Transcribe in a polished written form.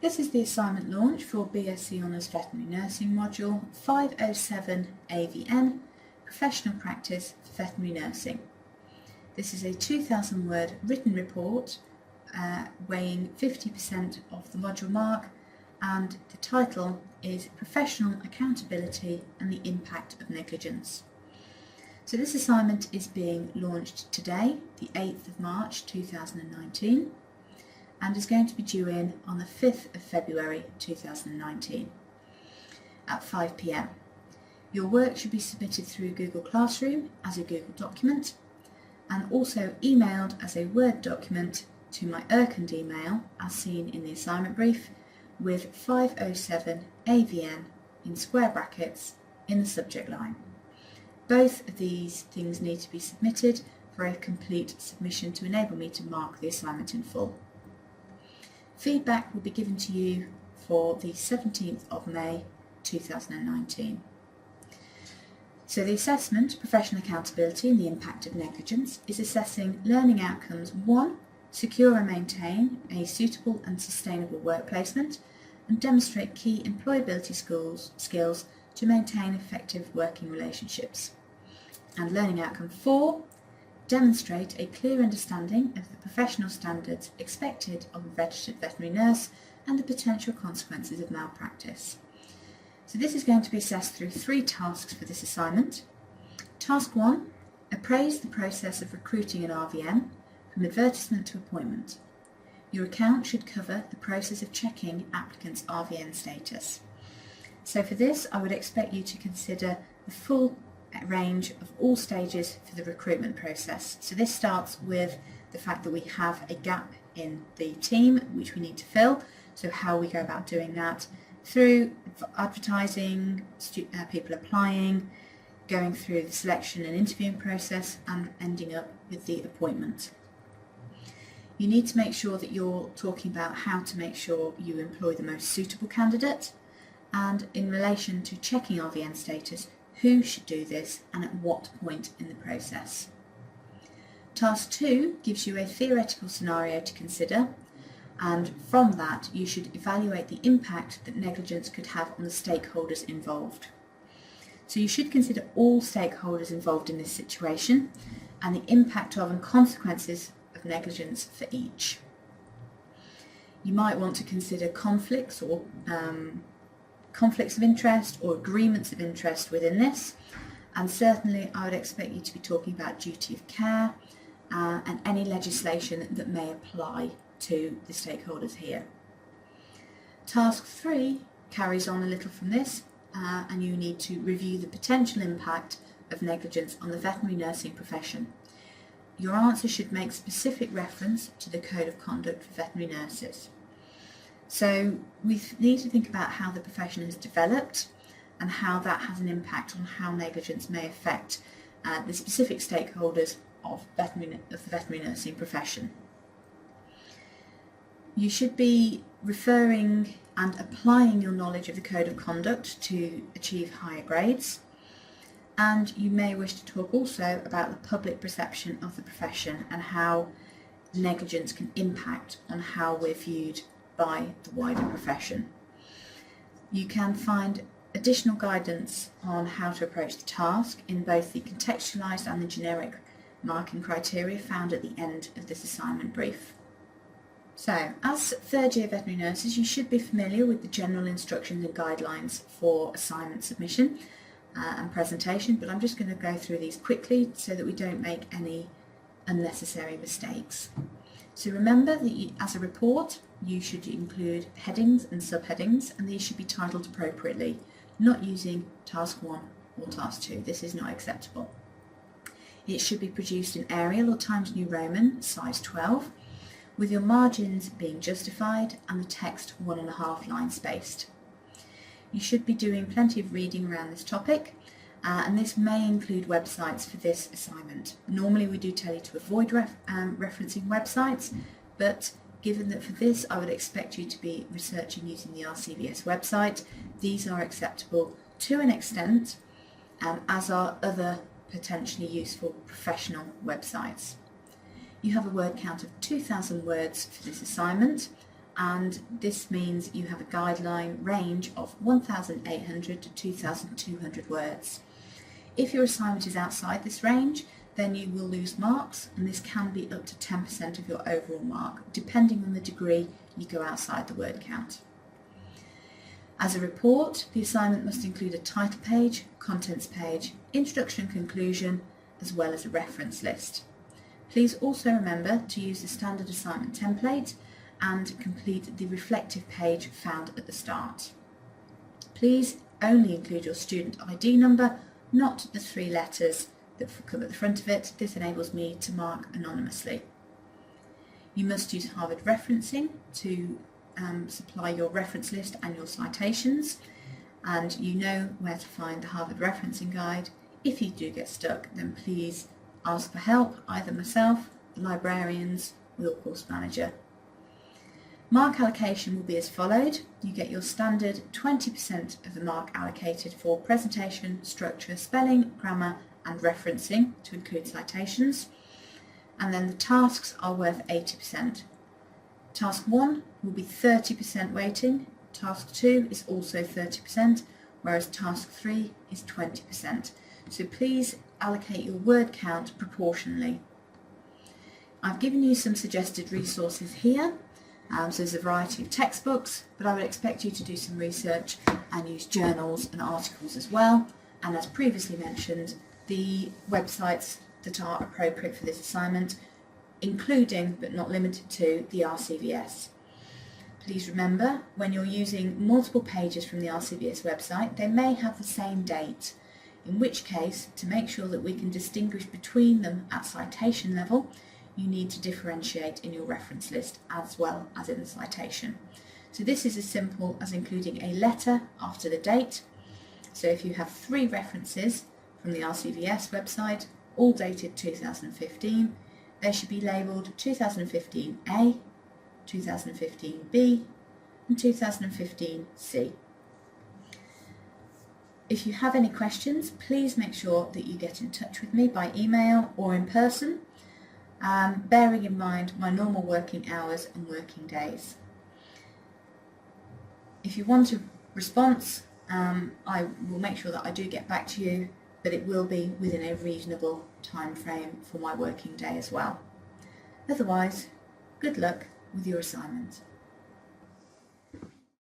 This is the assignment launch for BSc Honours Veterinary Nursing Module 507 AVN, Professional Practice for Veterinary Nursing. This is a 2,000 word written report weighing 50% of the module mark, and the title is Professional Accountability and the Impact of Negligence. So this assignment is being launched today, the 8th of March 2019. And is going to be due in on the 5th of February 2019 at 5 p.m. Your work should be submitted through Google Classroom as a Google document and also emailed as a Word document to my Urkund email as seen in the assignment brief with 507 AVN in square brackets in the subject line. Both of these things need to be submitted for a complete submission to enable me to mark the assignment in full. Feedback will be given to you for the 17th of May 2019. So the assessment, Professional Accountability and the Impact of Negligence, is assessing learning outcomes 1. Secure and maintain a suitable and sustainable work placement and demonstrate key employability skills to maintain effective working relationships. And learning outcome 4. Demonstrate a clear understanding of the professional standards expected of a registered veterinary nurse and the potential consequences of malpractice. So this is going to be assessed through 3 tasks for this assignment. Task 1, appraise the process of recruiting an RVN from advertisement to appointment. Your account should cover the process of checking applicants' RVN status. So for this, I would expect you to consider the full range of all stages for the recruitment process. So this starts with the fact that we have a gap in the team which we need to fill, so how we go about doing that through advertising, people applying, going through the selection and interviewing process and ending up with the appointment. You need to make sure that you're talking about how to make sure you employ the most suitable candidate, and in relation to checking RVN status, who should do this and at what point in the process. Task 2 gives you a theoretical scenario to consider, and from that you should evaluate the impact that negligence could have on the stakeholders involved. So you should consider all stakeholders involved in this situation and the impact of and consequences of negligence for each. You might want to consider conflicts or conflicts of interest or agreements of interest within this, and certainly I would expect you to be talking about duty of care and any legislation that may apply to the stakeholders here. Task 3 carries on a little from this, and you need to review the potential impact of negligence on the veterinary nursing profession. Your answer should make specific reference to the Code of Conduct for Veterinary Nurses. So we need to think about how the profession has developed and how that has an impact on how negligence may affect the specific stakeholders of the veterinary nursing profession. You should be referring and applying your knowledge of the Code of Conduct to achieve higher grades, and you may wish to talk also about the public perception of the profession and how negligence can impact on how we're viewed by the wider profession. You can find additional guidance on how to approach the task in both the contextualised and the generic marking criteria found at the end of this assignment brief. So, as third year veterinary nurses, you should be familiar with the general instructions and guidelines for assignment submission and presentation, but I'm just going to go through these quickly so that we don't make any unnecessary mistakes. So remember that as a report, you should include headings and subheadings, and these should be titled appropriately, not using task 1 or task 2. This is not acceptable. It should be produced in Arial or Times New Roman, size 12, with your margins being justified and the text 1.5 lines spaced. You should be doing plenty of reading around this topic, and this may include websites for this assignment. Normally we do tell you to avoid referencing websites, but given that for this I would expect you to be researching using the RCVS website, these are acceptable to an extent, as are other potentially useful professional websites. You have a word count of 2,000 words for this assignment, and this means you have a guideline range of 1,800 to 2,200 words. If your assignment is outside this range, then you will lose marks, and this can be up to 10% of your overall mark, depending on the degree you go outside the word count. As a report, the assignment must include a title page, contents page, introduction and conclusion, as well as a reference list. Please also remember to use the standard assignment template and complete the reflective page found at the start. Please only include your student ID number, not the 3 letters that come at the front of it. This enables me to mark anonymously. You must use Harvard referencing to supply your reference list and your citations, and you know where to find the Harvard referencing guide. If you do get stuck, then please ask for help, either myself, the librarians, or your course manager. Mark allocation will be as followed. You get your standard 20% of the mark allocated for presentation, structure, spelling, grammar and referencing to include citations, and then the tasks are worth 80%. Task 1 will be 30% weighting, Task 2 is also 30%, whereas Task 3 is 20%. So please allocate your word count proportionally. I've given you some suggested resources here. So there's a variety of textbooks, but I would expect you to do some research and use journals and articles as well. And as previously mentioned, the websites that are appropriate for this assignment, including but not limited to the RCVS. Please remember, when you're using multiple pages from the RCVS website, they may have the same date, in which case, to make sure that we can distinguish between them at citation level, you need to differentiate in your reference list as well as in the citation. So this is as simple as including a letter after the date. So if you have 3 references from the RCVS website, all dated 2015, they should be labelled 2015A, 2015B and 2015C. If you have any questions, please make sure that you get in touch with me by email or in person, bearing in mind my normal working hours and working days. If you want a response, I will make sure that I do get back to you, but it will be within a reasonable time frame for my working day as well. Otherwise, good luck with your assignment.